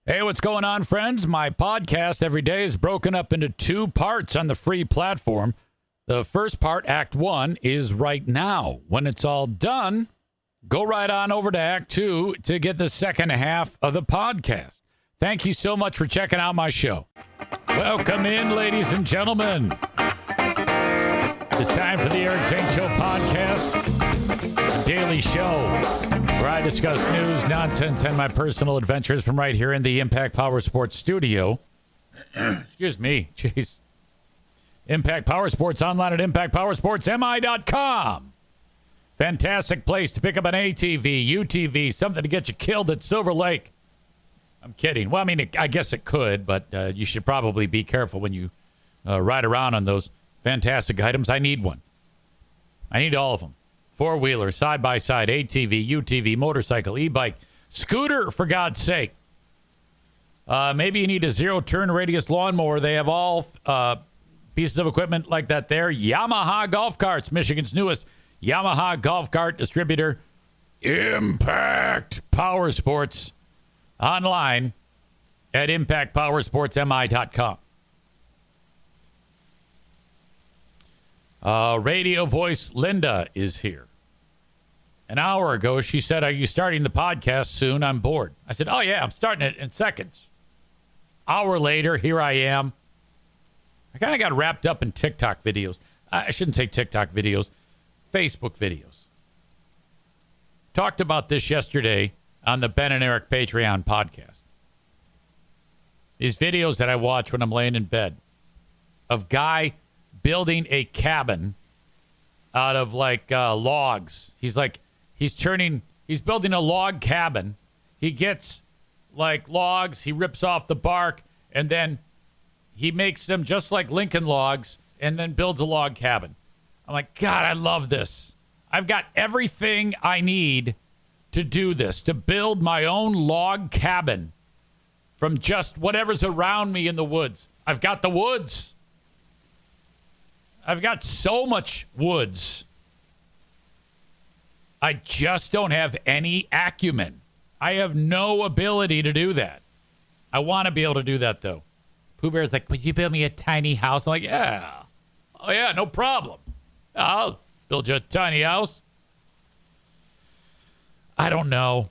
Hey, what's going on, friends? My podcast every day is broken up into two parts on the free platform. The first part, Act 1, is right now. When it's all done, go right on over to Act 2 to get the second half of the podcast. Thank you so much for checking out my show. Welcome in, ladies and gentlemen. It's time for the Eric Zane Show podcast, a daily show where I discuss news, nonsense, and my personal adventures from right here in the Impact Power Sports studio. Excuse me. Jeez. Impact Power Sports online at impactpowersportsmi.com. Fantastic place to pick up an ATV, UTV, something to get you killed at Silver Lake. I'm kidding. Well, I mean, I guess it could, but you should probably be careful when you ride around on those fantastic items. I need one. I need all of them. Four-wheeler, side-by-side, ATV, UTV, motorcycle, e-bike, scooter, for God's sake. Maybe you need a zero-turn radius lawnmower. They have all pieces of equipment like that there. Yamaha golf carts, Michigan's newest Yamaha golf cart distributor. Impact Power Sports, online at impactpowersportsmi.com. Radio voice Linda is here. An hour ago, she said, "Are you starting the podcast soon? I'm bored." I said, "Oh, yeah, I'm starting it in seconds." Hour later, here I am. I kind of got wrapped up in TikTok videos. I shouldn't say TikTok videos, Facebook videos. Talked about this yesterday on the Ben and Eric Patreon podcast. These videos that I watch when I'm laying in bed of guy building a cabin out of logs. He's building a log cabin. He gets logs, he rips off the bark, and then he makes them just like Lincoln logs and then builds a log cabin. I'm like, God, I love this. I've got everything I need to do this, to build my own log cabin from just whatever's around me in the woods. I've got the woods. I've got so much woods. I just don't have any acumen. I have no ability to do that. I want to be able to do that, though. Pooh Bear's like, "Would you build me a tiny house?" I'm like, "Yeah. Oh, yeah, no problem. I'll build you a tiny house." I don't know.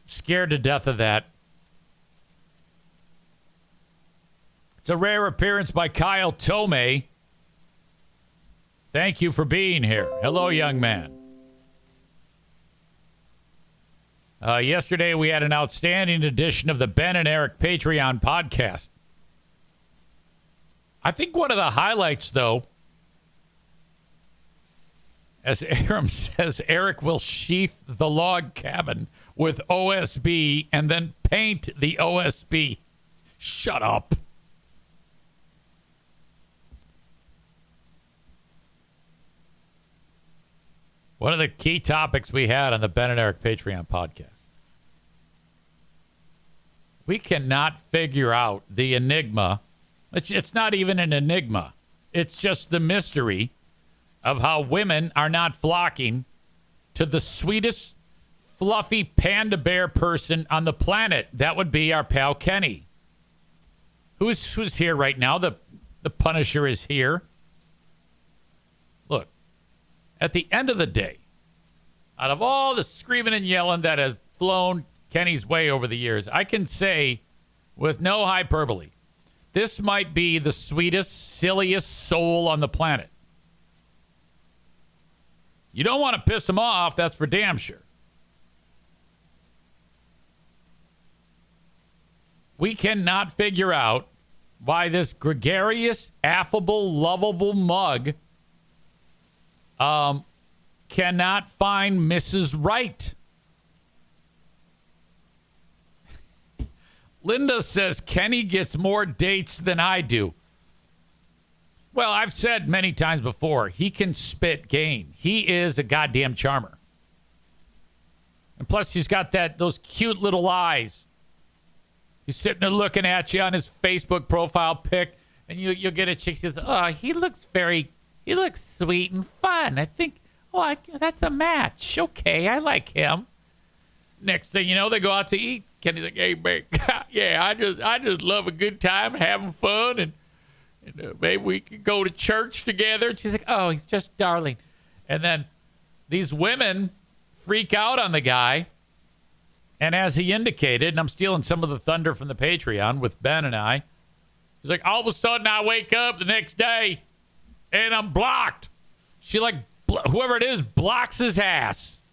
Scared to death of that. It's a rare appearance by Kyle Tomei. Thank you for being here. Hello, young man. Yesterday, we had an outstanding edition of the Ben and Eric Patreon podcast. I think one of the highlights, though, as Aram says, Eric will sheath the log cabin with OSB and then paint the OSB. Shut up. One of the key topics we had on the Ben and Eric Patreon podcast. We cannot figure out the enigma. It's not even an enigma. It's just the mystery of how women are not flocking to the sweetest, fluffy panda bear person on the planet. That would be our pal Kenny. Who's here right now? The Punisher is here. Look. At the end of the day, out of all the screaming and yelling that has flown Kenny's way over the years, I can say with no hyperbole, this might be the sweetest, silliest soul on the planet. You don't want to piss him off, that's for damn sure. We cannot figure out why this gregarious, affable, lovable mug cannot find Mrs. Right. Linda says Kenny gets more dates than I do. Well, I've said many times before, he can spit game. He is a goddamn charmer. And plus, he's got those cute little eyes. He's sitting there looking at you on his Facebook profile pic, and you'll get a chick that says, "Oh, he looks sweet and fun. I think, that's a match. Okay, I like him." Next thing you know, they go out to eat. Kenny's like, hey, man, yeah, I just love a good time, having fun, and maybe we could go to church together. And she's like, oh, he's just darling. And then these women freak out on the guy. And as he indicated, and I'm stealing some of the thunder from the Patreon with Ben and I, he's like, all of a sudden I wake up the next day and I'm blocked. She whoever it is blocks his ass.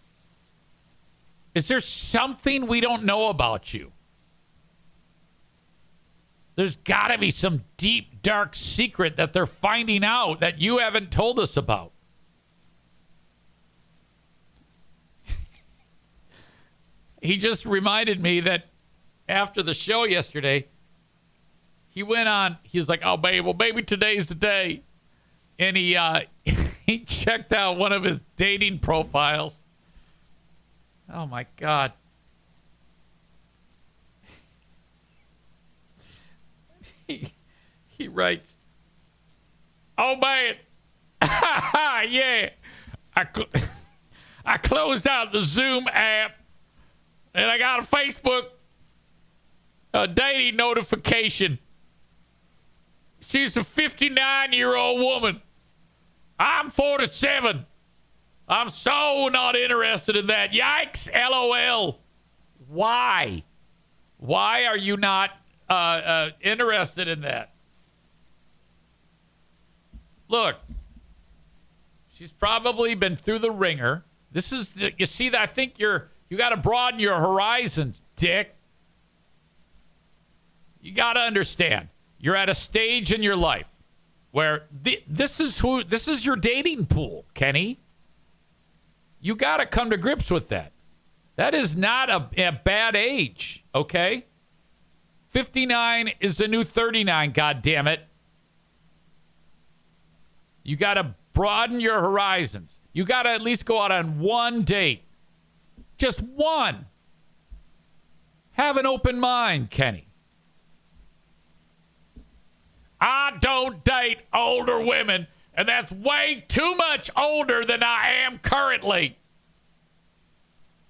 Is there something we don't know about you? There's got to be some deep, dark secret that they're finding out that you haven't told us about. He just reminded me that after the show yesterday, he went on, he was like, oh, babe, well, maybe today's the day. And he he checked out one of his dating profiles. Oh, my God. He writes, oh, man, yeah, I closed out the Zoom app. And I got a Facebook dating notification. She's a 59-year-old woman. I'm 47. I'm so not interested in that. Yikes, LOL. Why? Why are you not interested in that? Look, she's probably been through the ringer. This is, you see, I think you got to broaden your horizons, dick. You got to understand. You're at a stage in your life where this is your dating pool, Kenny. You got to come to grips with that. That is not a bad age, okay? 59 is the new 39, goddammit. You got to broaden your horizons. You got to at least go out on one date. Just one. Have an open mind, Kenny. I don't date older women, and that's way too much older than I am currently.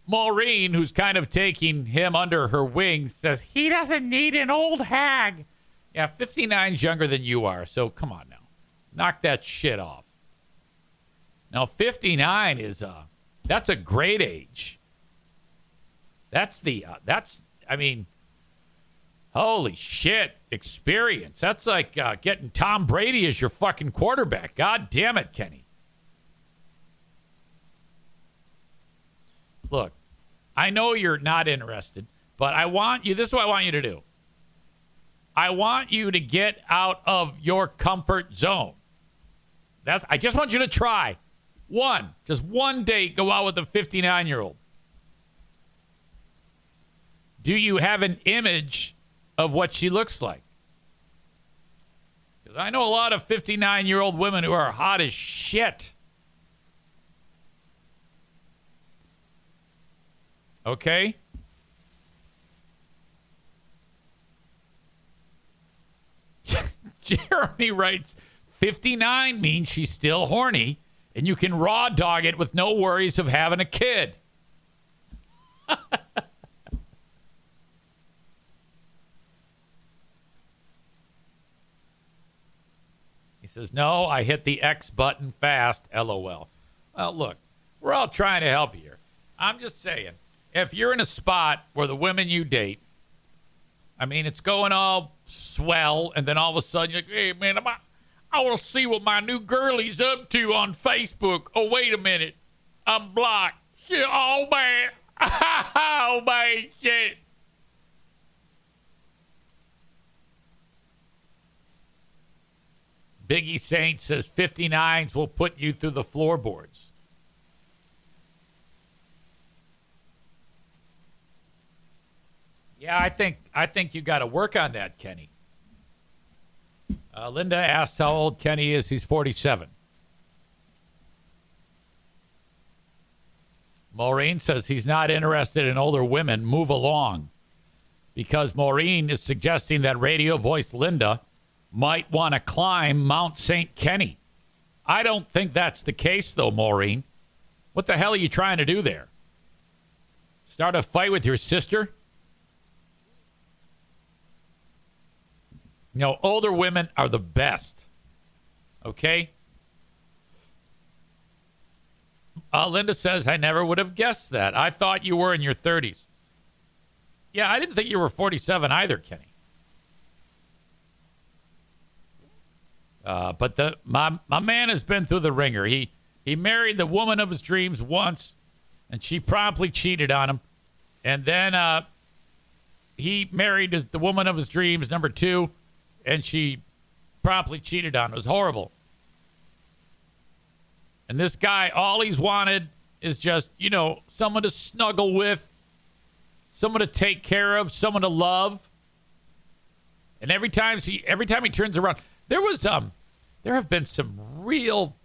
Maureen, who's kind of taking him under her wing, says he doesn't need an old hag. Yeah, 59's younger than you are, so come on now. Knock that shit off. Now, 59 is, that's a great age. Holy shit, experience. That's like getting Tom Brady as your fucking quarterback. God damn it, Kenny. Look, I know you're not interested, but this is what I want you to do. I want you to get out of your comfort zone. I just want you to try. Just one date, go out with a 59-year-old. Do you have an image of what she looks like? Because I know a lot of 59-year-old women who are hot as shit. Okay? Jeremy writes, 59 means she's still horny, and you can raw dog it with no worries of having a kid. He says, no, I hit the X button fast, LOL. Well, look, we're all trying to help you here. I'm just saying, if you're in a spot where the women you date, I mean, it's going all swell, and then all of a sudden you're like, hey, man, I want to see what my new girlie's up to on Facebook. Oh, wait a minute. I'm blocked. Shit, oh, man. Oh, man, shit. Biggie Saint says 59s will put you through the floorboards. Yeah, I think you got to work on that, Kenny. Linda asks how old Kenny is. He's 47. Maureen says he's not interested in older women. Move along. Because Maureen is suggesting that radio voice Linda might want to climb Mount St. Kenny. I don't think that's the case, though, Maureen. What the hell are you trying to do there? Start a fight with your sister? Older women are the best. Okay? Linda says, I never would have guessed that. I thought you were in your 30s. Yeah, I didn't think you were 47 either, Kenny. But my man has been through the ringer. He married the woman of his dreams once, and she promptly cheated on him. And then he married the woman of his dreams, number 2, and she promptly cheated on him. It was horrible. And this guy, all he's wanted is just, someone to snuggle with, someone to take care of, someone to love. And every time he turns around, there have been some real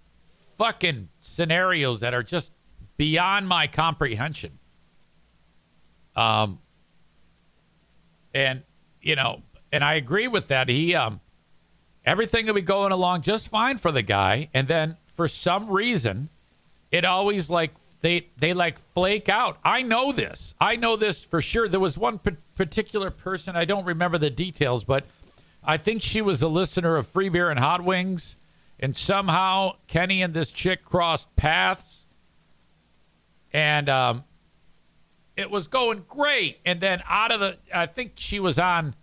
fucking scenarios that are just beyond my comprehension. And I agree with that. Everything will be going along just fine for the guy, and then for some reason, it always they flake out. I know this for sure. There was one particular person, I don't remember the details, but I think she was a listener of Free Beer and Hot Wings, and somehow Kenny and this chick crossed paths, and it was going great. And then I think she was following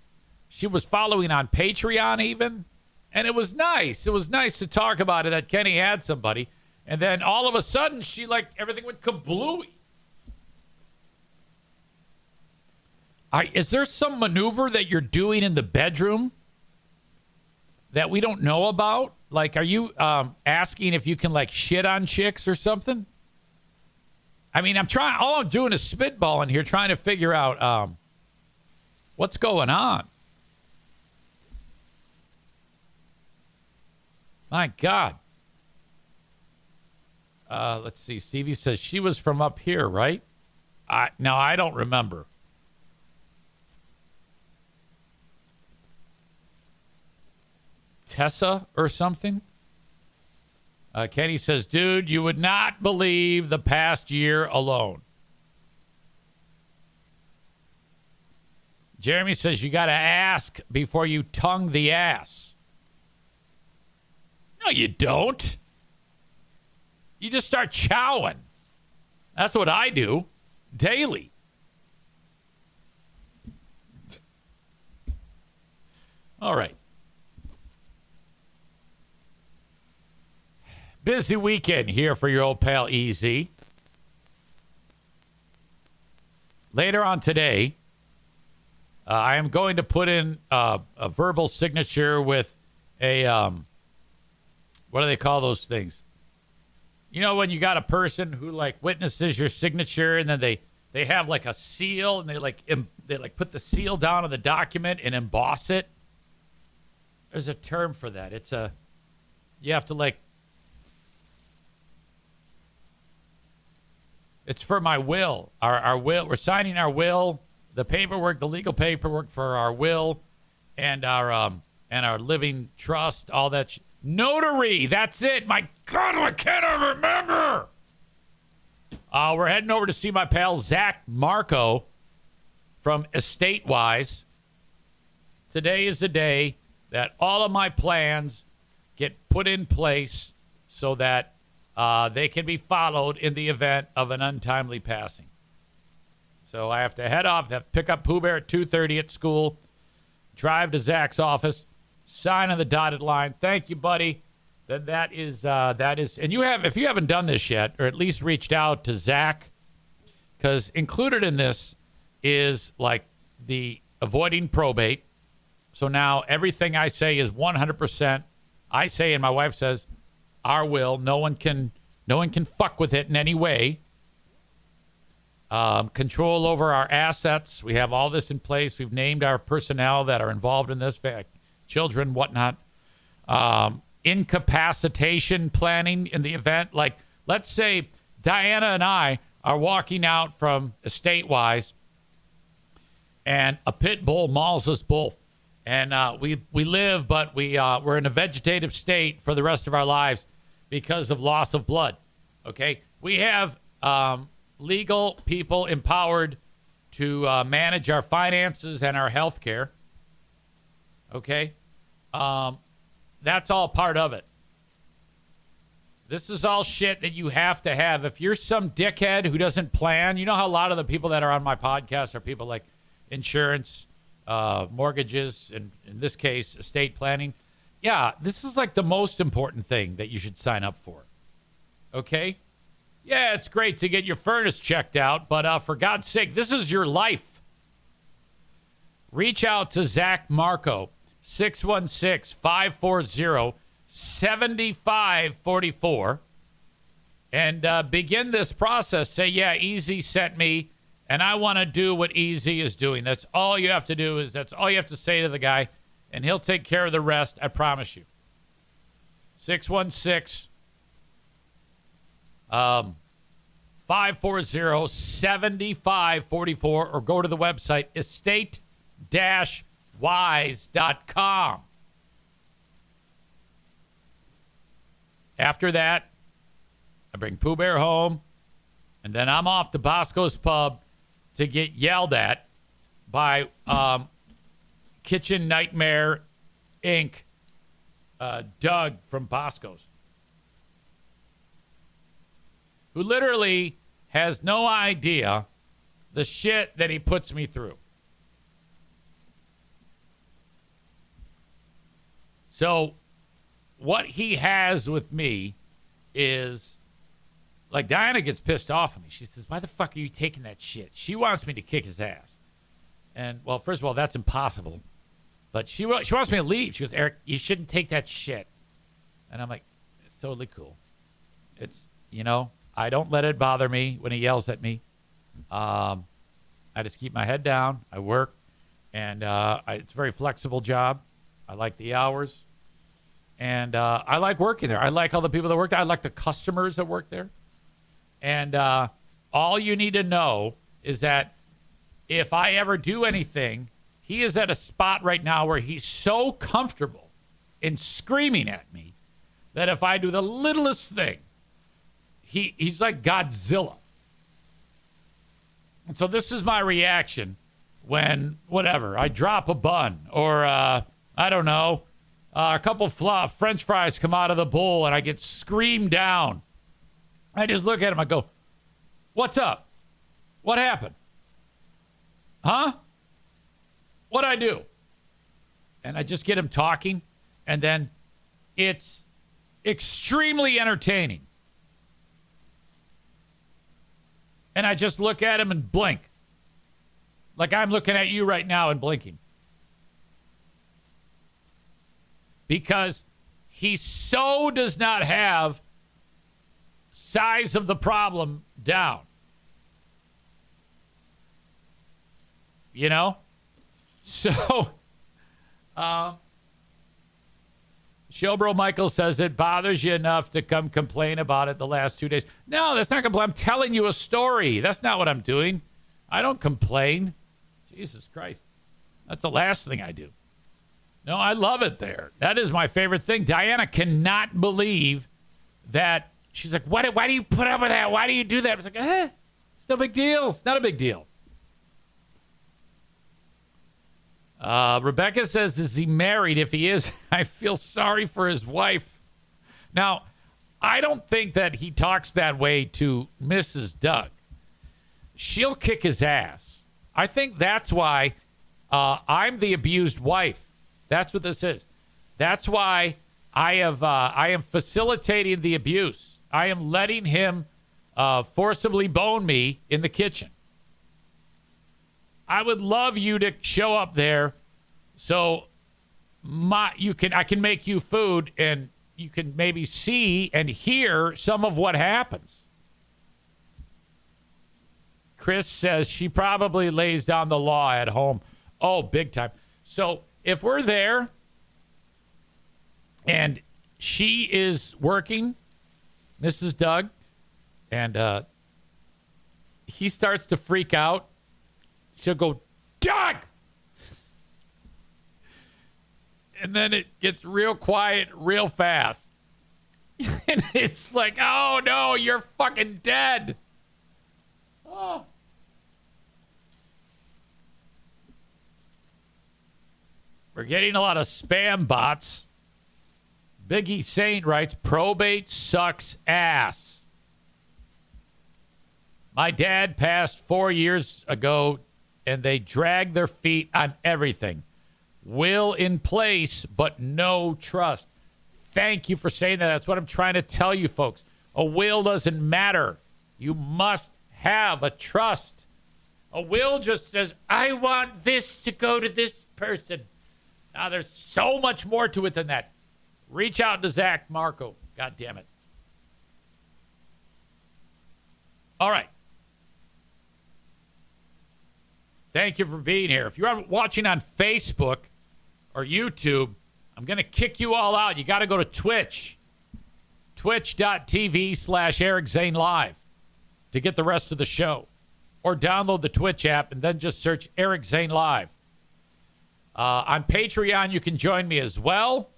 on Patreon even. And it was nice. It was nice to talk about it, that Kenny had somebody. And then all of a sudden, everything went kablooey. Is there some maneuver that you're doing in the bedroom that we don't know about? Are you asking if you can, shit on chicks or something? I mean, all I'm doing is spitballing here, trying to figure out what's going on. My God. Let's see. Stevie says she was from up here, right? No, I don't remember. Tessa or something? Kenny says, dude, you would not believe the past year alone. Jeremy says you got to ask before you tongue the ass. No, you don't. You just start chowing. That's what I do daily. All right. Busy weekend here for your old pal EZ. Later on today, I am going to put in a verbal signature with a... what do they call those things? When you got a person who witnesses your signature, and then they have a seal, and they put the seal down on the document and emboss it. There's a term for that. You have to it's for my will. Our will. We're signing our will, the paperwork, the legal paperwork for our will, and our living trust, all that. Notary, that's it. My God, I can't even remember. We're heading over to see my pal Zach Marco from Estate Wise. Today is the day that all of my plans get put in place so that they can be followed in the event of an untimely passing. So I have to head off, pick up Pooh Bear at 2:30 at school, drive to Zach's office, sign on the dotted line. Thank you, buddy. Then that is, and if you haven't done this yet, or at least reached out to Zach, because included in this is the avoiding probate. So now everything I say is 100%. I say, and my wife says, our will. No one can fuck with it in any way. Control over our assets. We have all this in place. We've named our personnel that are involved in this, children, whatnot. Incapacitation planning in the event. Let's say Diana and I are walking out from Estate Wise, and a pit bull mauls us both. And we live, but we're in a vegetative state for the rest of our lives because of loss of blood. Okay? We have legal people empowered to manage our finances and our health care. Okay? That's all part of it. This is all shit that you have to have. If you're some dickhead who doesn't plan, you know how a lot of the people that are on my podcast are people like insurance, mortgages, and in this case, estate planning. Yeah, this is like the most important thing that you should sign up for. Okay? Yeah, it's great to get your furnace checked out, but for God's sake, this is your life. Reach out to Zach Marco, 616-540-7544, and begin this process. Say, yeah, Easy sent me, and I want to do what Easy is doing. That's all you have to do. That's all you have to say to the guy, and he'll take care of the rest, I promise you. 616 540-7544, or go to the website estate-wise.com. After that, I bring Pooh Bear home, and then I'm off to Bosco's Pub to get yelled at by Kitchen Nightmare Inc., Doug from Bosco's, who literally has no idea the shit that he puts me through. So what he has with me is, like, Diana gets pissed off at me. She says, why the fuck are you taking that shit? She wants me to kick his ass. And, well, first of all, that's impossible. But she wants me to leave. She goes, Eric, you shouldn't take that shit. And I'm like, it's totally cool. It's, I don't let it bother me when he yells at me. I just keep my head down. I work. And it's a very flexible job. I like the hours. And I like working there. I like all the people that work there. I like the customers that work there. And all you need to know is that if I ever do anything, he is at a spot right now where he's so comfortable in screaming at me that if I do the littlest thing, he's like Godzilla. And so this is my reaction when, whatever, I drop a bun or, I don't know, a couple French fries come out of the bowl and I get screamed down. I just look at him. I go, what's up? What happened? Huh? What'd I do? And I just get him talking, and then it's extremely entertaining. And I just look at him and blink. Like I'm looking at you right now and blinking. Because he so does not have size of the problem down. So, Showbro Michael says it bothers you enough to come complain about it the last 2 days. No, that's not complain. I'm telling you a story. That's not what I'm doing. I don't complain. Jesus Christ. That's the last thing I do. No, I love it there. That is my favorite thing. Diana cannot believe that. She's like, why do you put up with that? Why do you do that? It's like, it's no big deal. It's not a big deal. Rebecca says, is he married? If he is, I feel sorry for his wife. Now, I don't think that he talks that way to Mrs. Doug. She'll kick his ass. I think that's why I'm the abused wife. That's what this is. That's why I am facilitating the abuse. I am letting him forcibly bone me in the kitchen. I would love you to show up there so I can make you food and you can maybe see and hear some of what happens. Chris says she probably lays down the law at home. Oh, big time. So if we're there and she is working, Mrs. Doug, and he starts to freak out, she'll go, Doug! And then it gets real quiet real fast. And it's like, oh, no, you're fucking dead. Oh. We're getting a lot of spam bots. Biggie Saint writes, probate sucks ass. My dad passed 4 years ago, and they drag their feet on everything. Will in place, but no trust. Thank you for saying that. That's what I'm trying to tell you, folks. A will doesn't matter. You must have a trust. A will just says, I want this to go to this person. Now, there's so much more to it than that. Reach out to Zach Marco. God damn it. All right. Thank you for being here. If you're watching on Facebook or YouTube, I'm going to kick you all out. You got to go to Twitch. Twitch.tv/Eric Zane Live to get the rest of the show. Or download the Twitch app and then just search Eric Zane Live. On Patreon, you can join me as well.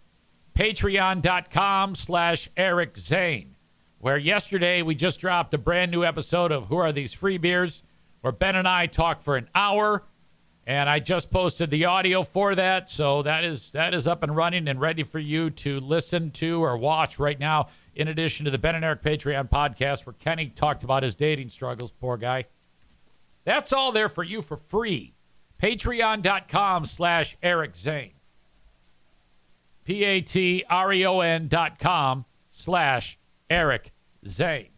Patreon.com/Eric Zane, where yesterday we just dropped a brand new episode of Who Are These Free Beers, where Ben and I talk for an hour, and I just posted the audio for that, so that is up and running and ready for you to listen to or watch right now, in addition to the Ben and Eric Patreon podcast, where Kenny talked about his dating struggles, poor guy. That's all there for you for free. Patreon.com/Eric Zane. patreon.com/Eric Zane.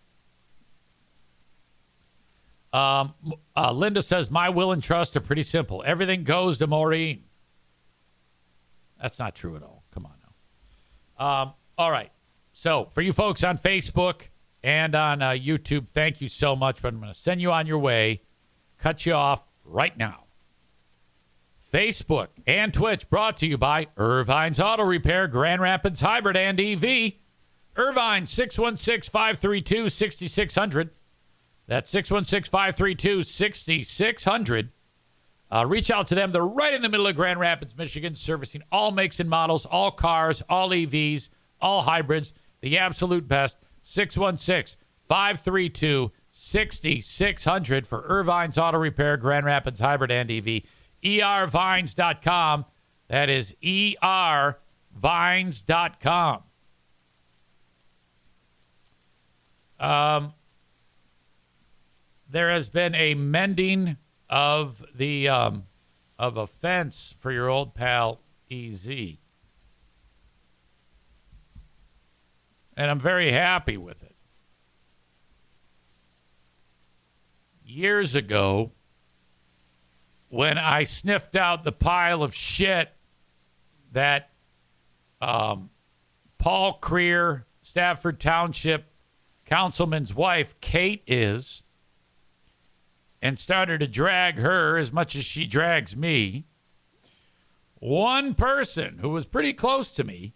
Linda says, my will and trust are pretty simple. Everything goes to Maureen. That's not true at all. Come on now. All right. So for you folks on Facebook and on YouTube, thank you so much. But I'm going to send you on your way. Cut you off right now. Facebook and Twitch brought to you by Irvine's Auto Repair, Grand Rapids Hybrid and EV. Irvine, 616-532-6600. That's 616-532-6600. Reach out to them. They're right in the middle of Grand Rapids, Michigan, servicing all makes and models, all cars, all EVs, all hybrids. The absolute best. 616-532-6600 for Irvine's Auto Repair, Grand Rapids Hybrid and EV. ervines.com. That is ervines.com. There has been a mending of the of a fence for your old pal EZ. And I'm very happy with it. Years ago, when I sniffed out the pile of shit that Paul Creer, Stafford Township councilman's wife, Kate, is, and started to drag her as much as she drags me, one person who was pretty close to me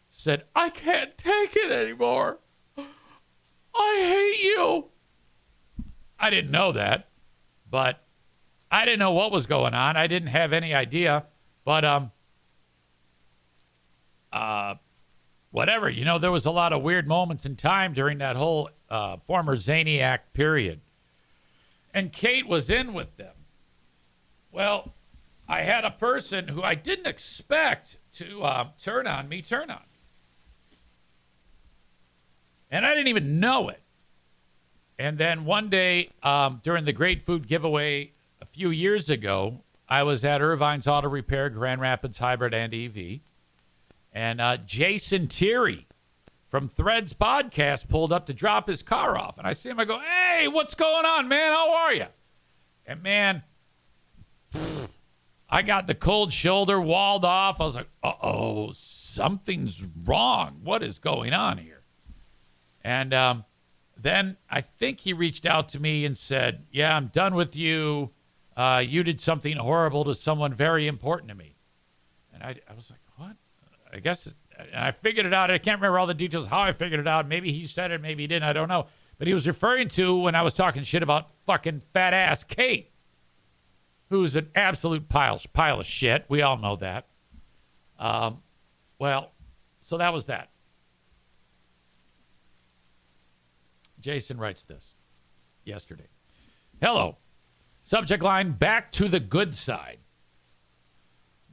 said, I can't take it anymore. I hate you. I didn't know that, but I didn't know what was going on. I didn't have any idea, but whatever. You know, there was a lot of weird moments in time during that whole former Zaniac period. And Kate was in with them. Well, I had a person who I didn't expect to turn on me. And I didn't even know it. And then one day during the Great Food Giveaway a few years ago, I was at Irvine's Auto Repair, Grand Rapids Hybrid and EV. And Jason Thierry from Threads Podcast pulled up to drop his car off. And I see him, I go, hey, what's going on, man? How are you? And, man, I got the cold shoulder walled off. I was like, uh-oh, something's wrong. What is going on here? And then I think he reached out to me and said, yeah, I'm done with you. You did something horrible to someone very important to me. And I was like, what? I guess, and I figured it out. I can't remember all the details how I figured it out. Maybe he said it, maybe he didn't. I don't know. But he was referring to when I was talking shit about fucking fat ass Kate, who's an absolute pile of shit. We all know that. Well, so that was that. Jason writes this yesterday. Hello. Subject line, back to the good side.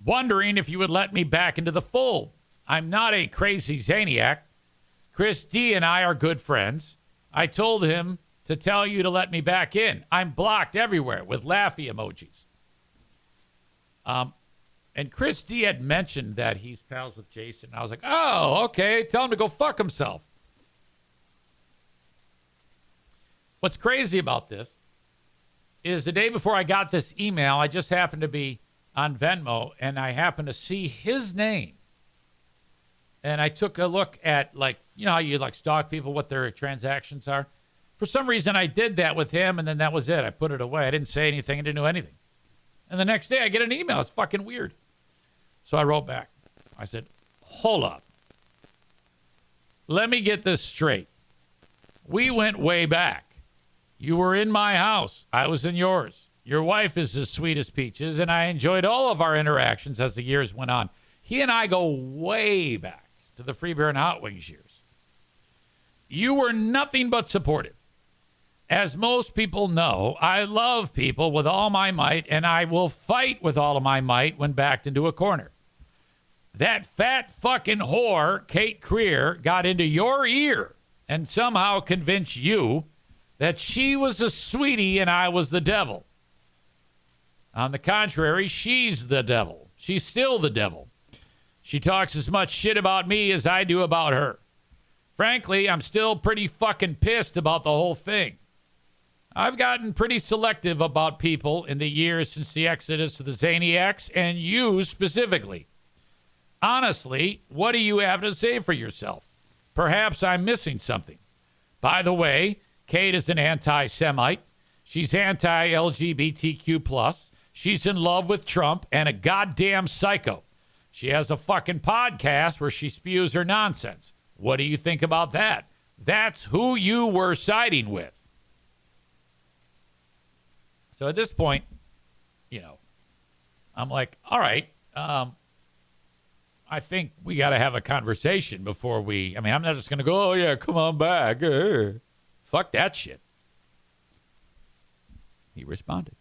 wondering if you would let me back into the fold. I'm not a crazy zaniac. Chris D and I are good friends. I told him to tell you to let me back in. I'm blocked everywhere with laughy emojis. And Chris D had mentioned that he's pals with Jason. I was like, oh, okay. Tell him to go fuck himself. What's crazy about this is the day before I got this email, I just happened to be on Venmo, and I happened to see his name. And I took a look at, like, you know how you, like, stalk people, what their transactions are? For some reason, I did that with him, and then that was it. I put it away. I didn't say anything. I didn't do anything. And the next day, I get an email. It's fucking weird. So I wrote back. I said, hold up. Let me get this straight. We went way back. You were in my house. I was in yours. Your wife is as sweet as peaches, and I enjoyed all of our interactions as the years went on. He and I go way back to the Free Beer and Hot Wings years. You were nothing but supportive. As most people know, I love people with all my might, and I will fight with all of my might when backed into a corner. That fat fucking whore, Kate Creer, got into your ear and somehow convinced you that she was a sweetie and I was the devil. On the contrary, she's the devil. She's still the devil. She talks as much shit about me as I do about her. Frankly, I'm still pretty fucking pissed about the whole thing. I've gotten pretty selective about people in the years since the exodus of the Zaniacs, and you specifically. Honestly, what do you have to say for yourself? Perhaps I'm missing something. By the way, Kate is an anti-Semite. She's anti-LGBTQ+. She's in love with Trump and a goddamn psycho. She has a fucking podcast where she spews her nonsense. What do you think about that? That's who you were siding with. So at this point, you know, I'm like, all right, I think we got to have a conversation before I'm not just going to go, oh, yeah, come on back. Fuck that shit. He responded.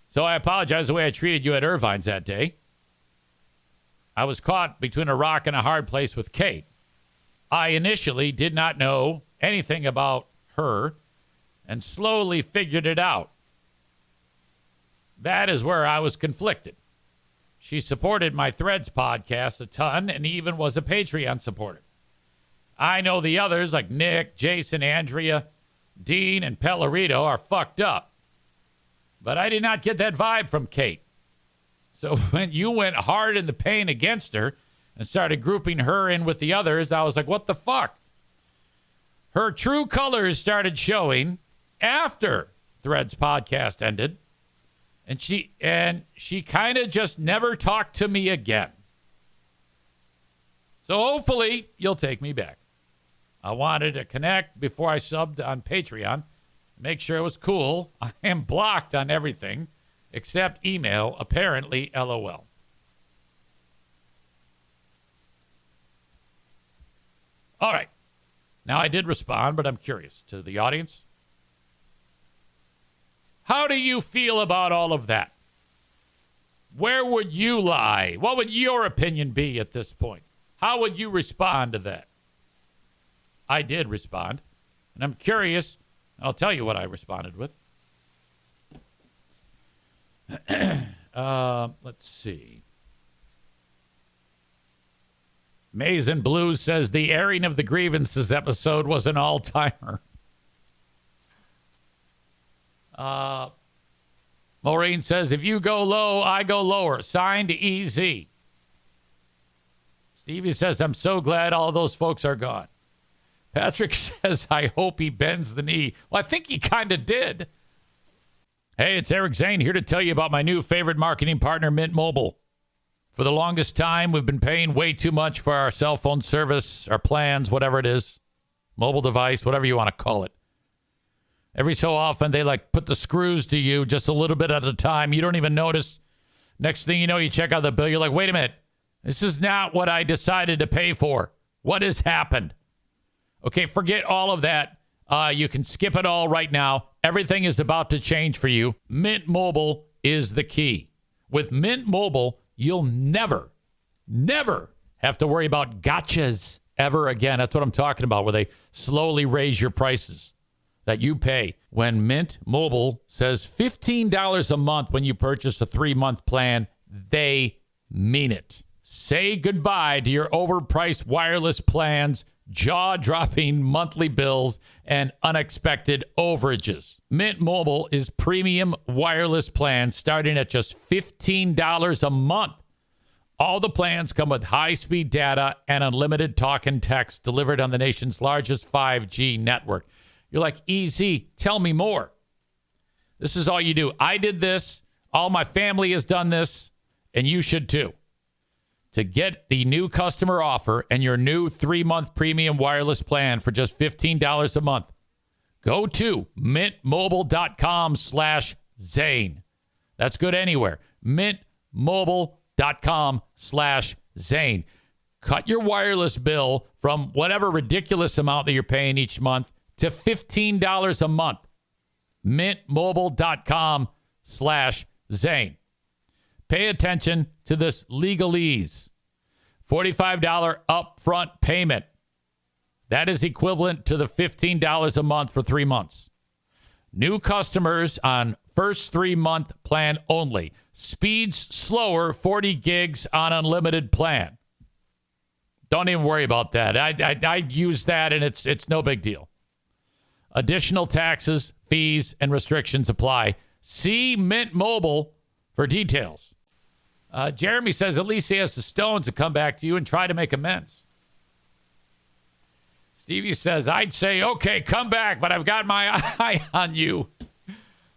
So I apologize the way I treated you at Irvine's that day. I was caught between a rock and a hard place with Kate. I initially did not know anything about her and slowly figured it out. That is where I was conflicted. She supported my Threads podcast a ton and even was a Patreon supporter. I know the others like Nick, Jason, Andrea, Dean, and Pellerito are fucked up. But I did not get that vibe from Kate. So when you went hard in the paint against her and started grouping her in with the others, I was like, what the fuck? Her true colors started showing after Threads podcast ended. And she kind of just never talked to me again. So hopefully you'll take me back. I wanted to connect before I subbed on Patreon. Make sure it was cool. I am blocked on everything except email, apparently, LOL. All right. Now, I did respond, but I'm curious to the audience. How do you feel about all of that? Where would you lie? What would your opinion be at this point? How would you respond to that? I did respond, and I'm curious. I'll tell you what I responded with. Let's see. Maize and Blues says the airing of the grievances episode was an all-timer. Maureen says, if you go low, I go lower. Signed EZ. Stevie says, I'm so glad all those folks are gone. Patrick says, I hope he bends the knee. Well, I think he kind of did. Hey, it's Eric Zane here to tell you about my new favorite marketing partner, Mint Mobile. For the longest time, we've been paying way too much for our cell phone service, our plans, whatever it is, mobile device, whatever you want to call it. Every so often, they put the screws to you just a little bit at a time. You don't even notice. Next thing you know, you check out the bill. You're like, wait a minute. This is not what I decided to pay for. What has happened? Okay, forget all of that. You can skip it all right now. Everything is about to change for you. Mint Mobile is the key. With Mint Mobile, you'll never have to worry about gotchas ever again. That's what I'm talking about, where they slowly raise your prices that you pay. When Mint Mobile says $15 a month when you purchase a 3-month plan, they mean it. Say goodbye to your overpriced wireless plans, jaw-dropping monthly bills, and unexpected overages. Mint Mobile is premium wireless plans starting at just $15 a month. All the plans come with high-speed data and unlimited talk and text delivered on the nation's largest 5G network. You're like, easy, tell me more. This is all you do. I did this. All my family has done this, and you should too. To get the new customer offer and your new 3-month premium wireless plan for just $15 a month, go to mintmobile.com/Zane. That's good anywhere. mintmobile.com/Zane. Cut your wireless bill from whatever ridiculous amount that you're paying each month to $15 a month. mintmobile.com/Zane. Pay attention to this legalese. $45 upfront payment. That is equivalent to the $15 a month for 3 months. New customers on first 3-month plan only. Speeds slower, 40 gigs on unlimited plan. Don't even worry about that. I use that, and it's no big deal. Additional taxes, fees, and restrictions apply. See Mint Mobile for details. Jeremy says at least he has the stones to come back to you and try to make amends. Stevie says, I'd say, okay, come back, but I've got my eye on you.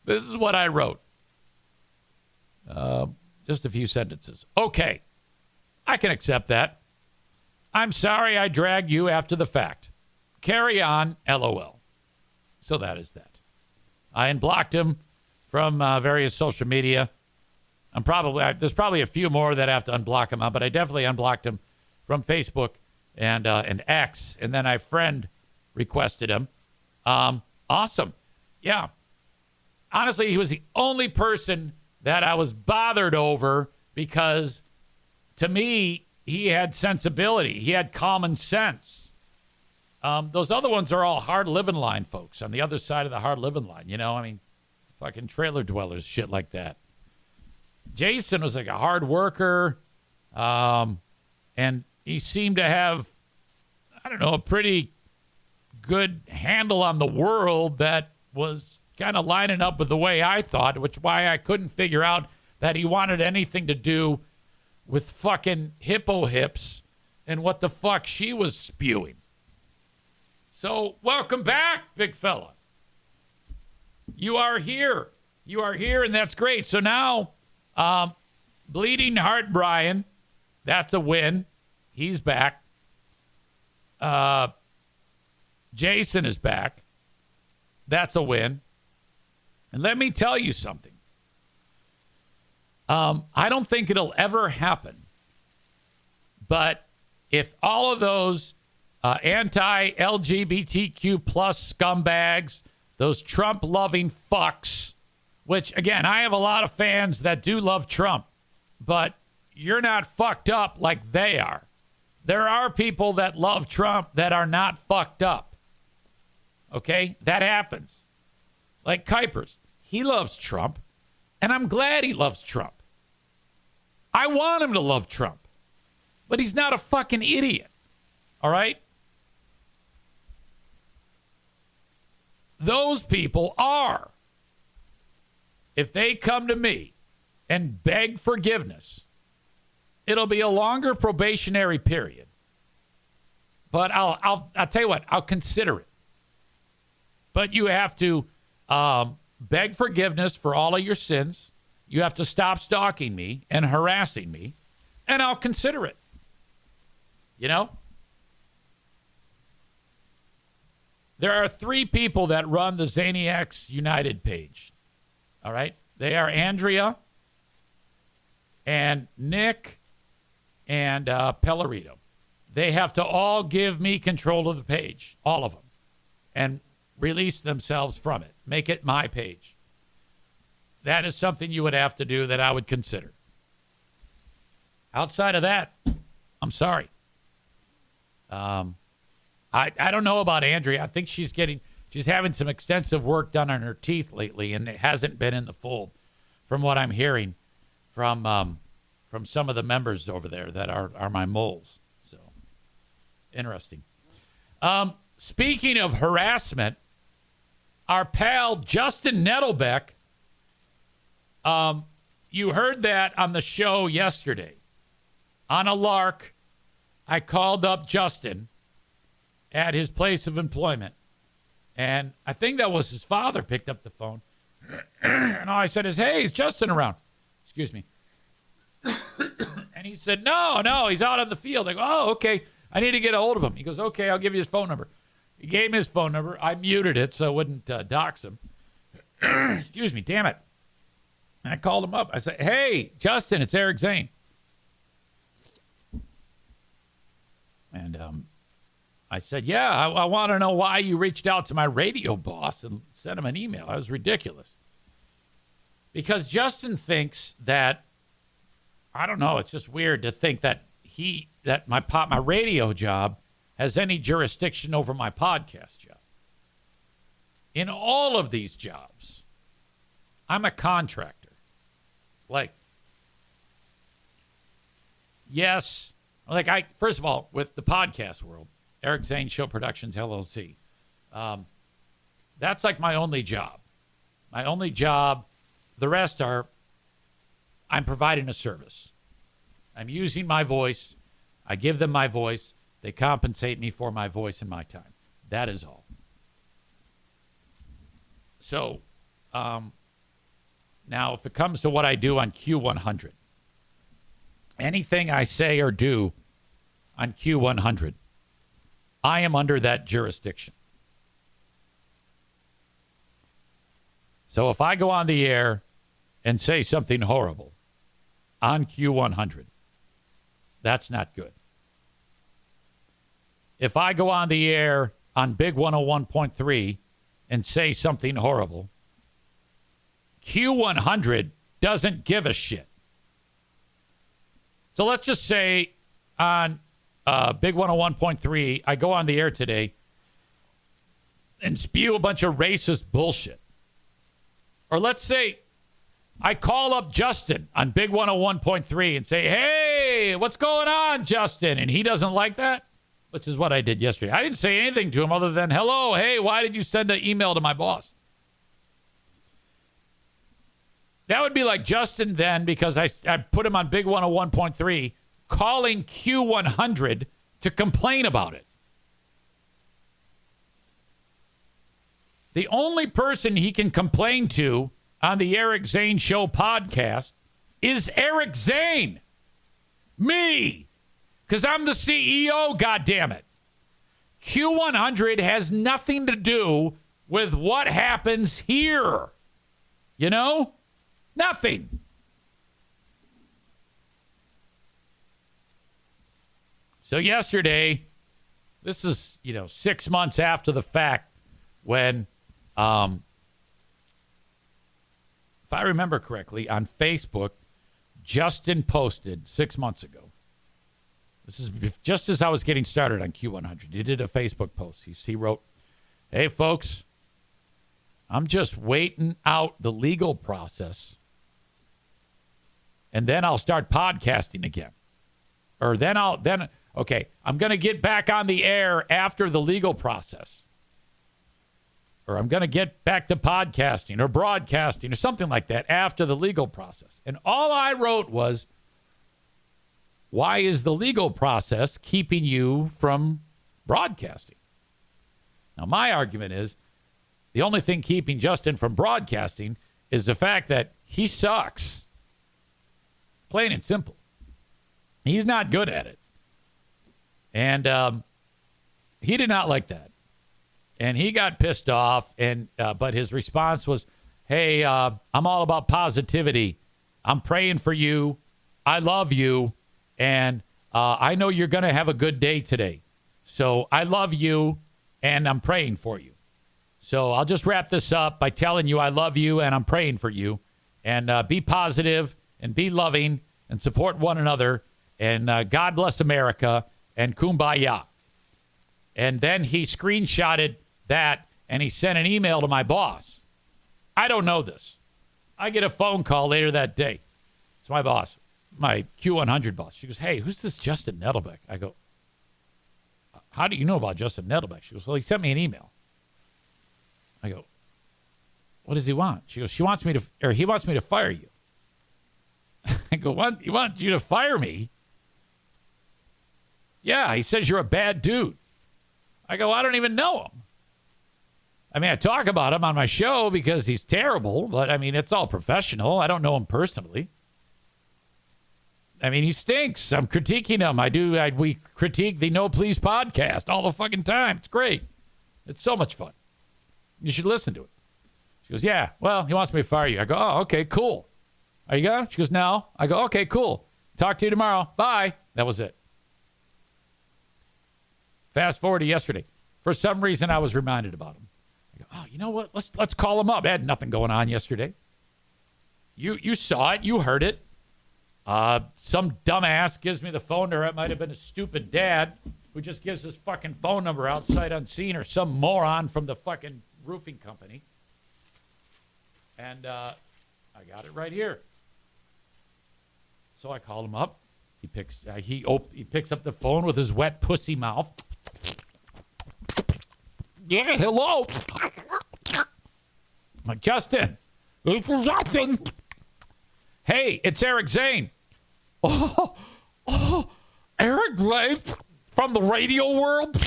This is what I wrote. Just a few sentences. Okay, I can accept that. I'm sorry I dragged you after the fact. Carry on, LOL. So that is that. I unblocked him from various social media. There's probably a few more that I have to unblock him on, but I definitely unblocked him from Facebook and X, and then I friend requested him. Awesome. Yeah. Honestly, he was the only person that I was bothered over because, to me, he had sensibility. He had common sense. Those other ones are all hard living line folks on the other side of the hard living line. You know, I mean, fucking trailer dwellers, shit like that. Jason was like a hard worker, and he seemed to have, I don't know, a pretty good handle on the world that was kind of lining up with the way I thought, which why I couldn't figure out that he wanted anything to do with fucking hippo hips and what the fuck she was spewing. So welcome back, big fella. You are here. You are here, and that's great. So now, Bleeding Heart Brian, that's a win. He's back. Jason is back. That's a win. And let me tell you something. I don't think it'll ever happen. But if all of those anti-LGBTQ plus scumbags, those Trump-loving fucks, which, again, I have a lot of fans that do love Trump, but you're not fucked up like they are. There are people that love Trump that are not fucked up. Okay? That happens. Like Kuipers. He loves Trump, and I'm glad he loves Trump. I want him to love Trump, but he's not a fucking idiot. All right? Those people are. If they come to me and beg forgiveness, it'll be a longer probationary period. But I'll tell you what, I'll consider it. But you have to beg forgiveness for all of your sins. You have to stop stalking me and harassing me, and I'll consider it. You know? There are 3 people that run the Zaniacs United page. All right? They are Andrea and Nick and Pellerito. They have to all give me control of the page, all of them, and release themselves from it. Make it my page. That is something you would have to do that I would consider. Outside of that, I'm sorry. I don't know about Andrea. I think she's having some extensive work done on her teeth lately, and it hasn't been in the fold, from what I'm hearing from some of the members over there that are my moles. So interesting. Speaking of harassment, our pal Justin Nettlebeck, you heard that on the show yesterday. On a lark, I called up Justin at his place of employment. And I think that was his father picked up the phone. And all I said is, hey, is Justin around? Excuse me. And he said, no, he's out on the field. I go, oh, okay. I need to get a hold of him. He goes, okay, I'll give you his phone number. He gave me his phone number. I muted it so I wouldn't dox him. Excuse me, damn it. And I called him up. I said, hey, Justin, it's Eric Zane. And I said, yeah, I want to know why you reached out to my radio boss and sent him an email. That was ridiculous. Because Justin thinks that, I don't know, it's just weird to think that my radio job has any jurisdiction over my podcast job. In all of these jobs, I'm a contractor. Like, yes, first of all, with the podcast world, Eric Zane Show Productions, LLC, that's like my only job. My only job, the rest are, I'm providing a service. I'm using my voice. I give them my voice. They compensate me for my voice and my time. That is all. So, now if it comes to what I do on Q100, anything I say or do on Q100, I am under that jurisdiction. So if I go on the air and say something horrible on Q100, that's not good. If I go on the air on Big 101.3 and say something horrible, Q100 doesn't give a shit. So let's just say on Big 101.3, I go on the air today and spew a bunch of racist bullshit. Or let's say I call up Justin on Big 101.3 and say, hey, what's going on, Justin? And he doesn't like that, which is what I did yesterday. I didn't say anything to him other than, hello, hey, why did you send an email to my boss? That would be like Justin then, because I put him on Big 101.3, calling Q100 to complain about it. The only person he can complain to on the Eric Zane Show podcast is Eric Zane. Me. Because I'm the CEO, goddammit. Q100 has nothing to do with what happens here. You know? Nothing. So yesterday, this is, 6 months after the fact, when, if I remember correctly, on Facebook, Justin posted 6 months ago. This is just as I was getting started on Q100. He did a Facebook post. He wrote, hey, folks, I'm just waiting out the legal process, and then I'll start podcasting again. Or I'm going to get back on the air after the legal process. Or I'm going to get back to podcasting or broadcasting or something like that after the legal process. And all I wrote was, why is the legal process keeping you from broadcasting? Now, my argument is the only thing keeping Justin from broadcasting is the fact that he sucks. Plain and simple. He's not good at it. And he did not like that. And he got pissed off. But his response was, hey, I'm all about positivity. I'm praying for you. I love you. And I know you're going to have a good day today. So I love you, and I'm praying for you. So I'll just wrap this up by telling you I love you, and I'm praying for you. And be positive, and be loving, and support one another. and God bless America and kumbaya. And then he screenshotted that and he sent an email to my boss. I don't know this. I get a phone call later that day. It's my boss, my Q100 boss. She goes, hey, who's this Justin Nettlebeck? I go, how do you know about Justin Nettlebeck? She goes, well, he sent me an email. I go, what does he want? She goes, he wants me to fire you. I go, what? He wants you to fire me? Yeah, he says you're a bad dude. I go, I don't even know him. I mean, I talk about him on my show because he's terrible, but I mean, it's all professional. I don't know him personally. I mean, he stinks. I'm critiquing him. We critique the No Please podcast all the fucking time. It's great. It's so much fun. You should listen to it. She goes, yeah, well, he wants me to fire you. I go, oh, okay, cool. Are you gone? She goes, no. I go, okay, cool. Talk to you tomorrow. Bye. That was it. Fast forward to yesterday. For some reason, I was reminded about him. I go, oh, you know what? Let's call him up. I had nothing going on yesterday. You saw it. You heard it. Some dumbass gives me the phone number. It might have been a stupid dad who just gives his fucking phone number out sight unseen, or some moron from the fucking roofing company. And I got it right here. So I called him up. He picks up the phone with his wet pussy mouth. Yeah, hello. I'm like, Justin, this is Justin. Hey, it's Eric Zane. Oh, Eric Zane from the radio world?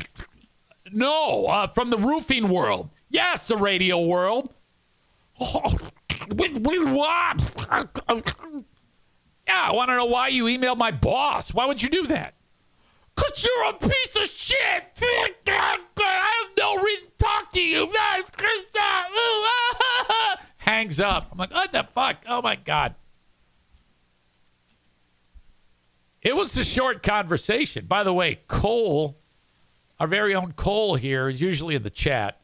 No, from the roofing world. Yes, the radio world. Oh, with what? Yeah, I want to know why you emailed my boss. Why would you do that? Because you're a piece of shit. I have no reason to talk to you. Hangs up. I'm like, what the fuck? Oh, my God. It was a short conversation. By the way, Cole, our very own Cole here, is usually in the chat.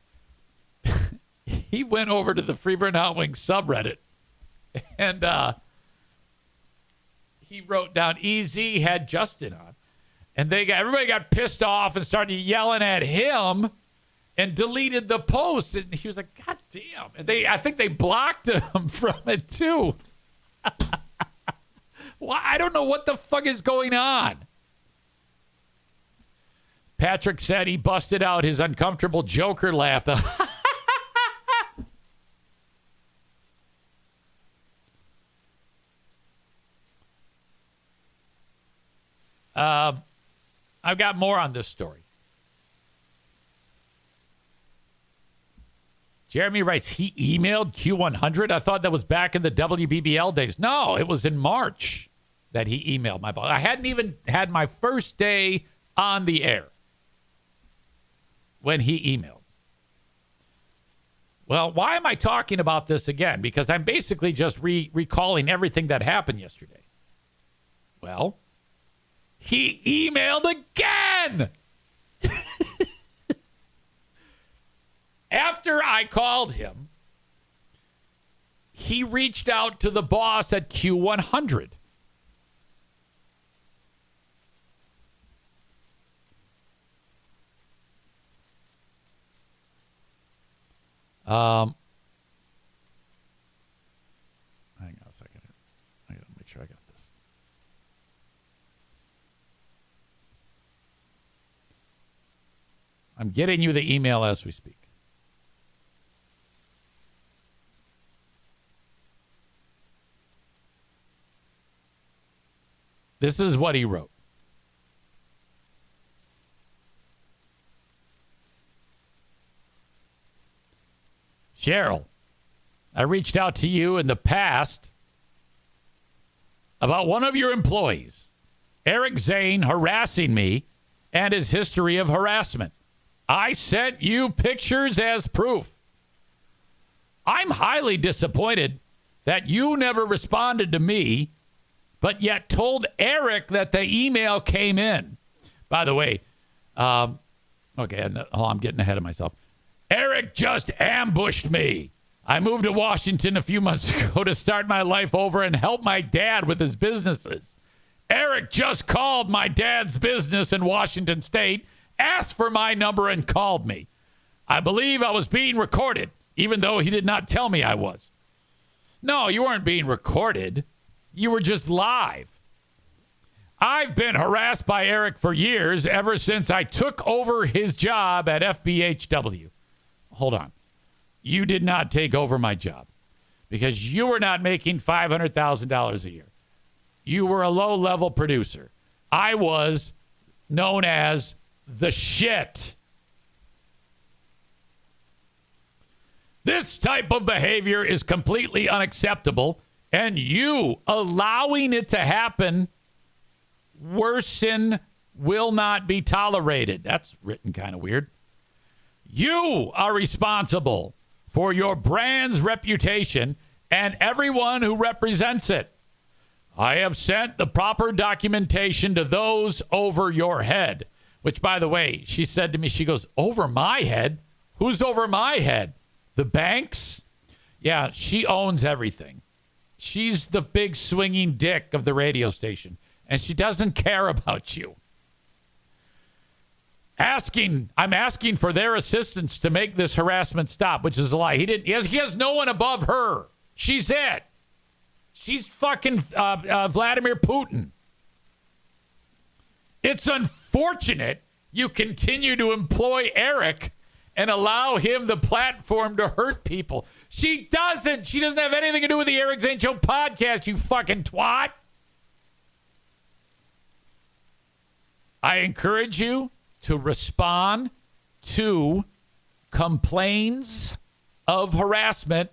He went over to the Freeburn Hot Wings subreddit, and he wrote down EZ had Justin on. And everybody got pissed off and started yelling at him and deleted the post. And he was like, God damn. And I think they blocked him from it, too. Well, I don't know what the fuck is going on. Patrick said he busted out his uncomfortable Joker laugh. I've got more on this story. Jeremy writes, he emailed Q100? I thought that was back in the WBBL days. No, it was in March that he emailed my boss. I hadn't even had my first day on the air when he emailed. Well, why am I talking about this again? Because I'm basically just recalling everything that happened yesterday. Well, he emailed again. After I called him, he reached out to the boss at Q100. Hang on a second. I gotta make sure I got this. I'm getting you the email as we speak. This is what he wrote. Cheryl, I reached out to you in the past about one of your employees, Eric Zane, harassing me and his history of harassment. I sent you pictures as proof. I'm highly disappointed that you never responded to me, but yet told Eric that the email came in. By the way, I'm getting ahead of myself. Eric just ambushed me. I moved to Washington a few months ago to start my life over and help my dad with his businesses. Eric just called my dad's business in Washington State, asked for my number, and called me. I believe I was being recorded, even though he did not tell me I was. No, you weren't being recorded. You were just live. I've been harassed by Eric for years, ever since I took over his job at FBHW. Hold on. You did not take over my job because you were not making $500,000 a year. You were a low-level producer. I was known as the shit. This type of behavior is completely unacceptable, and you allowing it to happen, worsen, will not be tolerated. That's written kind of weird. You are responsible for your brand's reputation and everyone who represents it. I have sent the proper documentation to those over your head, which, by the way, she said to me, she goes, over my head? Who's over my head? The banks? Yeah, she owns everything. She's the big swinging dick of the radio station, and she doesn't care about you. I'm asking for their assistance to make this harassment stop, which is a lie. He has no one above her. She's it. She's fucking Vladimir Putin. It's unfortunate you continue to employ Eric and allow him the platform to hurt people. She doesn't. She doesn't have anything to do with the Eric Zane Show podcast, you fucking twat. I encourage you to respond to complaints of harassment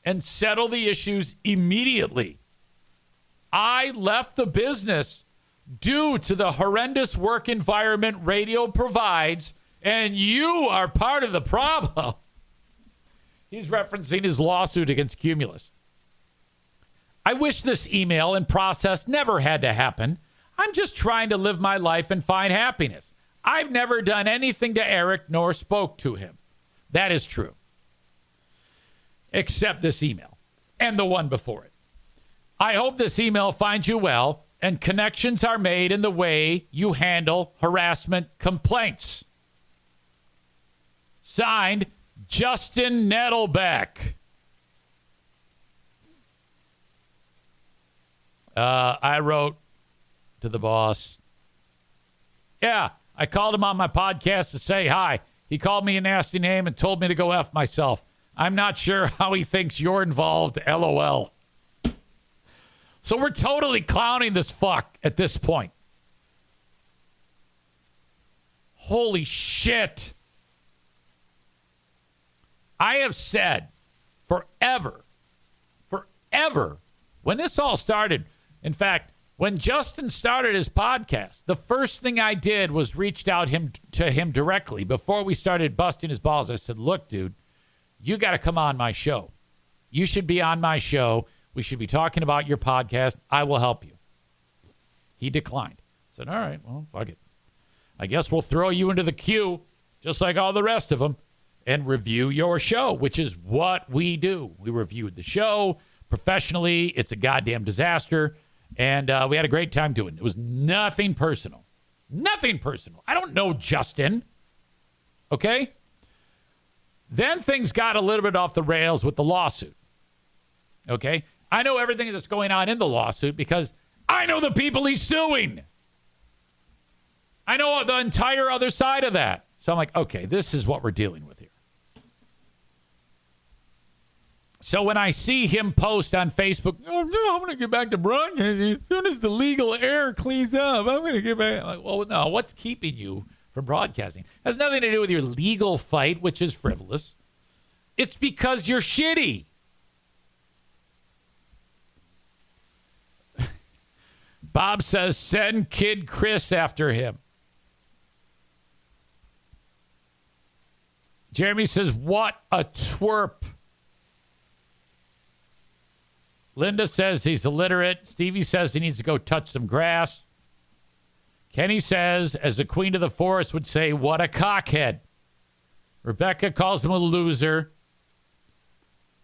and settle the issues immediately. I left the business due to the horrendous work environment radio provides, and you are part of the problem. He's referencing his lawsuit against Cumulus. I wish this email and process never had to happen. I'm just trying to live my life and find happiness. I've never done anything to Eric nor spoke to him. That is true. Except this email and the one before it. I hope this email finds you well and connections are made in the way you handle harassment complaints. Signed, Justin Nettlebeck. I wrote to the boss. Yeah, I called him on my podcast to say hi. He called me a nasty name and told me to go F myself. I'm not sure how he thinks you're involved, LOL. So we're totally clowning this fuck at this point. Holy shit. I have said forever, when this all started, in fact, when Justin started his podcast, the first thing I did was reached out to him directly before we started busting his balls. I said, look, dude, you got to come on my show. You should be on my show. We should be talking about your podcast. I will help you. He declined. I said, all right, well, fuck it. I guess we'll throw you into the queue, just like all the rest of them, and review your show, which is what we do. We reviewed the show professionally. It's a goddamn disaster. And we had a great time doing it. It was nothing personal. Nothing personal. I don't know Justin. Okay? Then things got a little bit off the rails with the lawsuit. Okay? I know everything that's going on in the lawsuit because I know the people he's suing. I know the entire other side of that. So I'm like, okay, this is what we're dealing with here. So when I see him post on Facebook, oh, no, I'm going to get back to broadcasting as soon as the legal air cleans up. I'm going to get back. I'm like, well, no, what's keeping you from broadcasting? It has nothing to do with your legal fight, which is frivolous. It's because you're shitty. Bob says, send Kid Chris after him. Jeremy says, what a twerp. Linda says he's illiterate. Stevie says he needs to go touch some grass. Kenny says, as the queen of the forest would say, what a cockhead. Rebecca calls him a loser.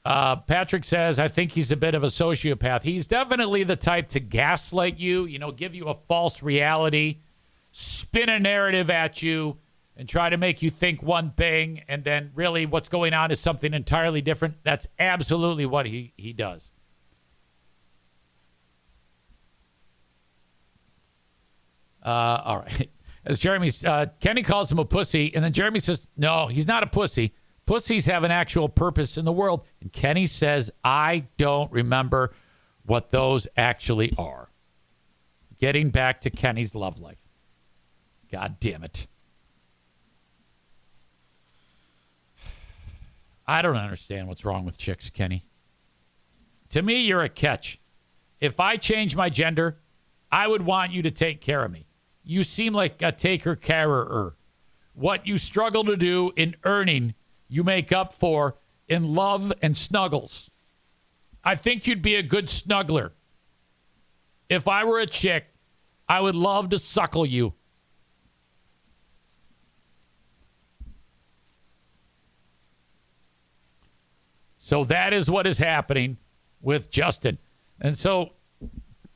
Patrick says, I think he's a bit of a sociopath. He's definitely the type to gaslight you, give you a false reality, spin a narrative at you, and try to make you think one thing, and then really what's going on is something entirely different. That's absolutely what he does. All right. As Jeremy, Kenny calls him a pussy, and then Jeremy says, no, he's not a pussy. Pussies have an actual purpose in the world. And Kenny says, I don't remember what those actually are. Getting back to Kenny's love life. God damn it. I don't understand what's wrong with chicks, Kenny. To me, you're a catch. If I change my gender, I would want you to take care of me. You seem like a taker-carer. What you struggle to do in earning, you make up for in love and snuggles. I think you'd be a good snuggler. If I were a chick, I would love to suckle you. So that is what is happening with Justin. And so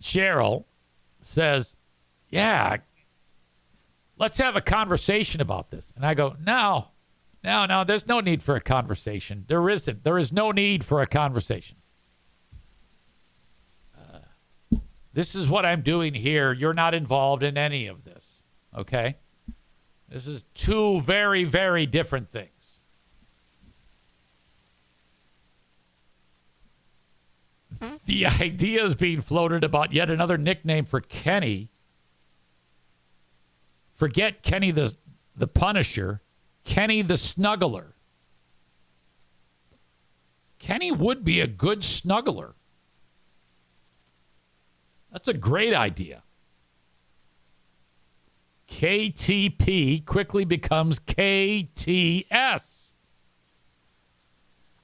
Cheryl says, yeah, let's have a conversation about this. And I go, no, there's no need for a conversation. There isn't. There is no need for a conversation. This is what I'm doing here. You're not involved in any of this. Okay? This is two very, very different things. The idea is being floated about yet another nickname for Kenny. Forget Kenny the Punisher. Kenny the Snuggler. Kenny would be a good snuggler. That's a great idea. KTP quickly becomes KTS.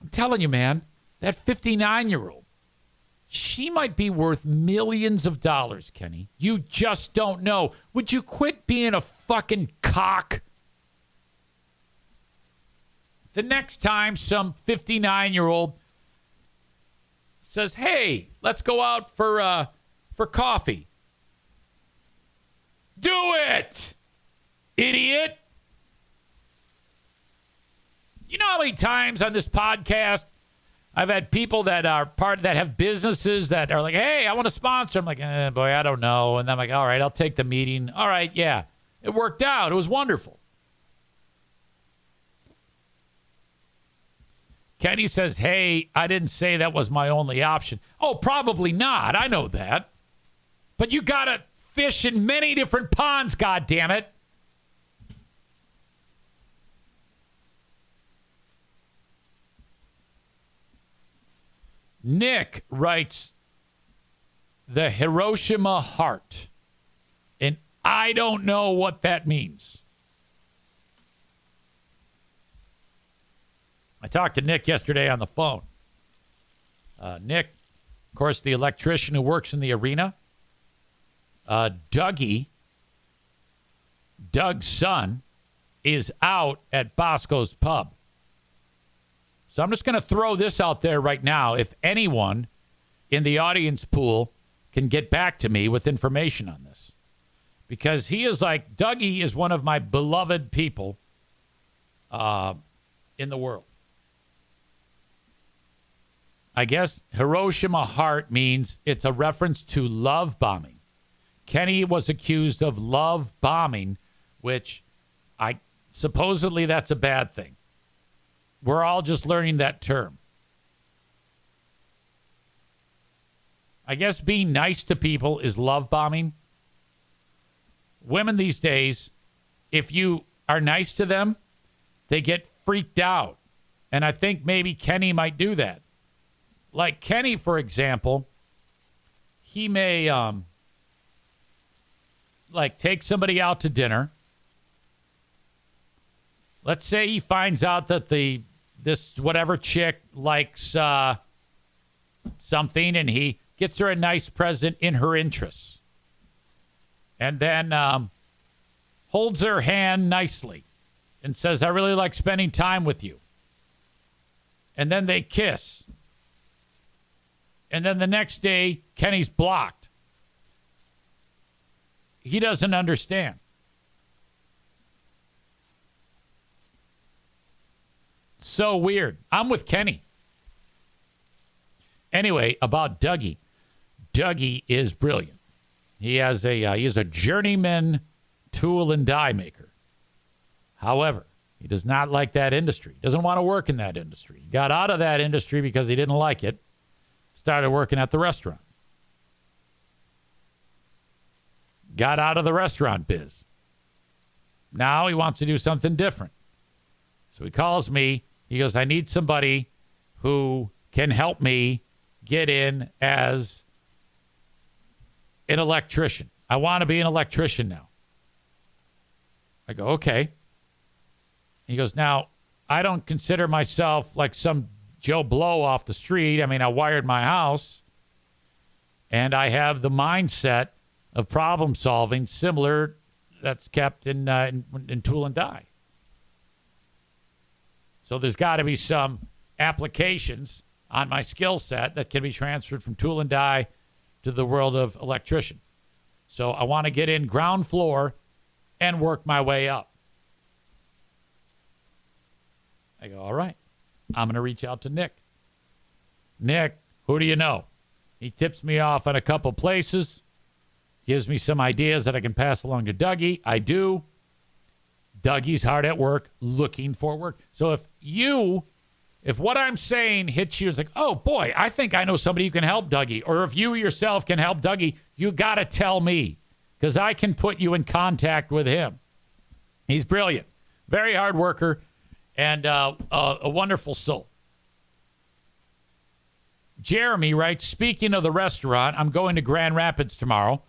I'm telling you, man, that 59-year-old, she might be worth millions of dollars, Kenny. You just don't know. Would you quit being a fucking cock? The next time some 59-year-old says, hey, let's go out for coffee. Do it, idiot. You know how many times on this podcast I've had people that have businesses that are like, hey, I want to sponsor. I'm like, boy, I don't know. And I'm like, all right, I'll take the meeting. All right, yeah. It worked out. It was wonderful. Kenny says, hey, I didn't say that was my only option. Oh, probably not. I know that. But you got to fish in many different ponds, goddammit. Nick writes, the Hiroshima heart. And I don't know what that means. I talked to Nick yesterday on the phone. Nick, of course, the electrician who works in the arena. Doug's son, is out at Bosco's Pub. So I'm just going to throw this out there right now. If anyone in the audience pool can get back to me with information on this. Because he is like, Dougie is one of my beloved people in the world. I guess Hiroshima Heart means it's a reference to love bombing. Kenny was accused of love bombing, which supposedly that's a bad thing. We're all just learning that term. I guess being nice to people is love bombing. Women these days, if you are nice to them, they get freaked out. And I think maybe Kenny might do that. Like Kenny, for example, he may take somebody out to dinner. Let's say he finds out that this whatever chick likes something, and he gets her a nice present in her interests. And then holds her hand nicely and says, I really like spending time with you. And then they kiss. And then the next day, Kenny's blocked. He doesn't understand. So weird. I'm with Kenny. Anyway, about Dougie. Dougie is brilliant. He is a journeyman tool and die maker. However, he does not like that industry. He doesn't want to work in that industry. He got out of that industry because he didn't like it. Started working at the restaurant. Got out of the restaurant biz. Now he wants to do something different. So he calls me. He goes, I need somebody who can help me get in as an electrician. I want to be an electrician now. I go, okay. He goes, now, I don't consider myself like some Joe Blow off the street. I mean, I wired my house, and I have the mindset of problem solving similar that's kept in tool and die. So there's got to be some applications on my skill set that can be transferred from tool and die to the world of electrician. So I want to get in ground floor and work my way up. I go, all right, I'm going to reach out to Nick. Nick, who do you know? He tips me off on a couple places, gives me some ideas that I can pass along to Dougie. I do. Dougie's hard at work, looking for work. So if what I'm saying hits you, it's like, oh, boy, I think I know somebody who can help Dougie. Or if you yourself can help Dougie, you got to tell me because I can put you in contact with him. He's brilliant, very hard worker, and a wonderful soul. Jeremy writes, speaking of the restaurant, I'm going to Grand Rapids tomorrow.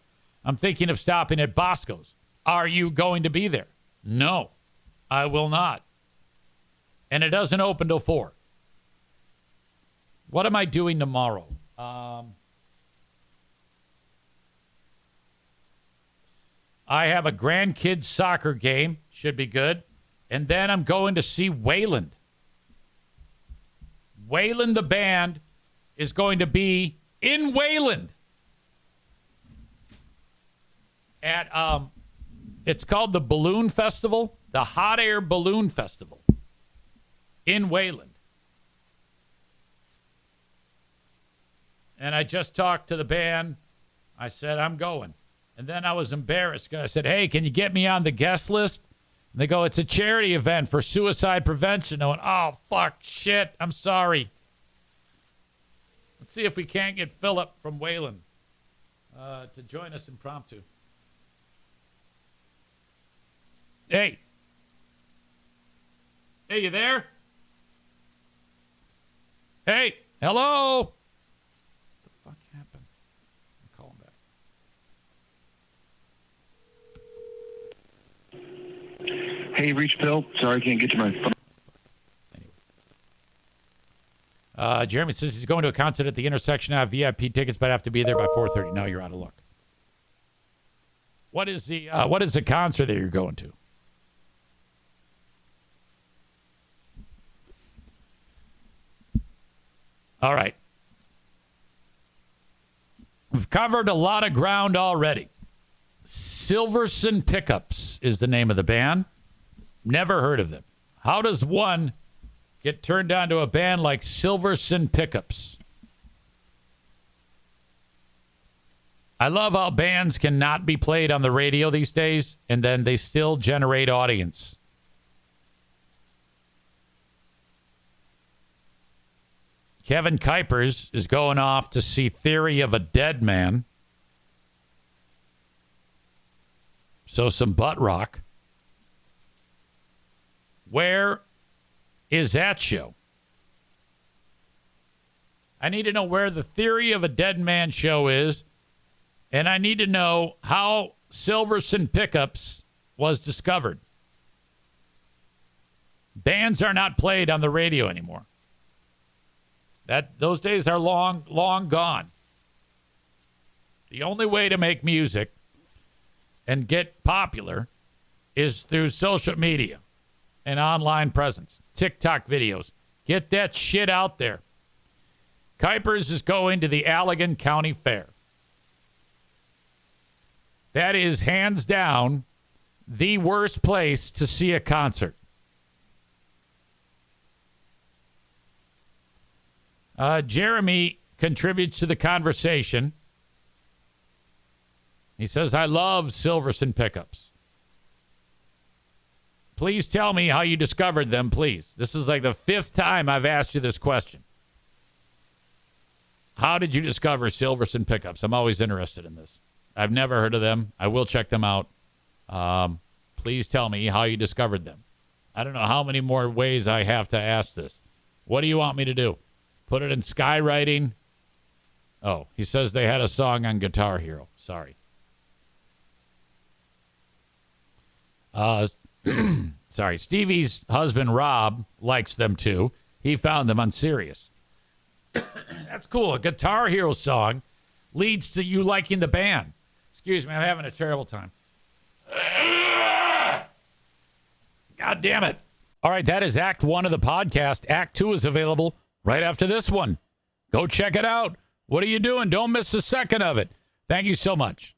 I'm thinking of stopping at Bosco's. Are you going to be there? No, I will not. And it doesn't open till 4. What am I doing tomorrow? I have a grandkids soccer game. Should be good. And then I'm going to see Wayland. Wayland the band is going to be in Wayland at it's called the Balloon Festival, the Hot Air Balloon Festival in Wayland. And I just talked to the band. I said, I'm going. And then I was embarrassed. I said, hey, can you get me on the guest list? And they go, it's a charity event for suicide prevention. I went, oh, fuck, shit, I'm sorry. Let's see if we can't get Philip from Wayland to join us impromptu. Hey. Hey, you there? Hey, hello? What the fuck happened? I'll call him back. Hey, reach Bill. Sorry, I can't get to my phone. Anyway. Jeremy says he's going to a concert at the intersection. I have VIP tickets, but I have to be there by 4:30. No, you're out of luck. What is the concert that you're going to? All right. We've covered a lot of ground already. Silverson Pickups is the name of the band. Never heard of them. How does one get turned on to a band like Silverson Pickups? I love how bands cannot be played on the radio these days, and then they still generate audience. Kevin Kuipers is going off to see Theory of a Dead Man. So some butt rock. Where is that show? I need to know where the Theory of a Dead Man show is, and I need to know how Silverson Pickups was discovered. Bands are not played on the radio anymore. Those days are long, long gone. The only way to make music and get popular is through social media and online presence. TikTok videos. Get that shit out there. Kuipers is going to the Allegan County Fair. That is hands down the worst place to see a concert. Jeremy contributes to the conversation. He says, I love Silverson pickups. Please tell me how you discovered them, please. This is like the 5th time I've asked you this question. How did you discover Silverson pickups? I'm always interested in this. I've never heard of them. I will check them out. Please tell me how you discovered them. I don't know how many more ways I have to ask this. What do you want me to do? Put it in skywriting? Oh, he says they had a song on Guitar Hero. Sorry. Sorry. Stevie's husband, Rob, likes them too. He found them on Sirius. That's cool. A Guitar Hero song leads to you liking the band. Excuse me, I'm having a terrible time. God damn it. All right, that is Act 1 of the podcast. Act 2 is available right after this one. Go check it out. What are you doing? Don't miss a second of it. Thank you so much.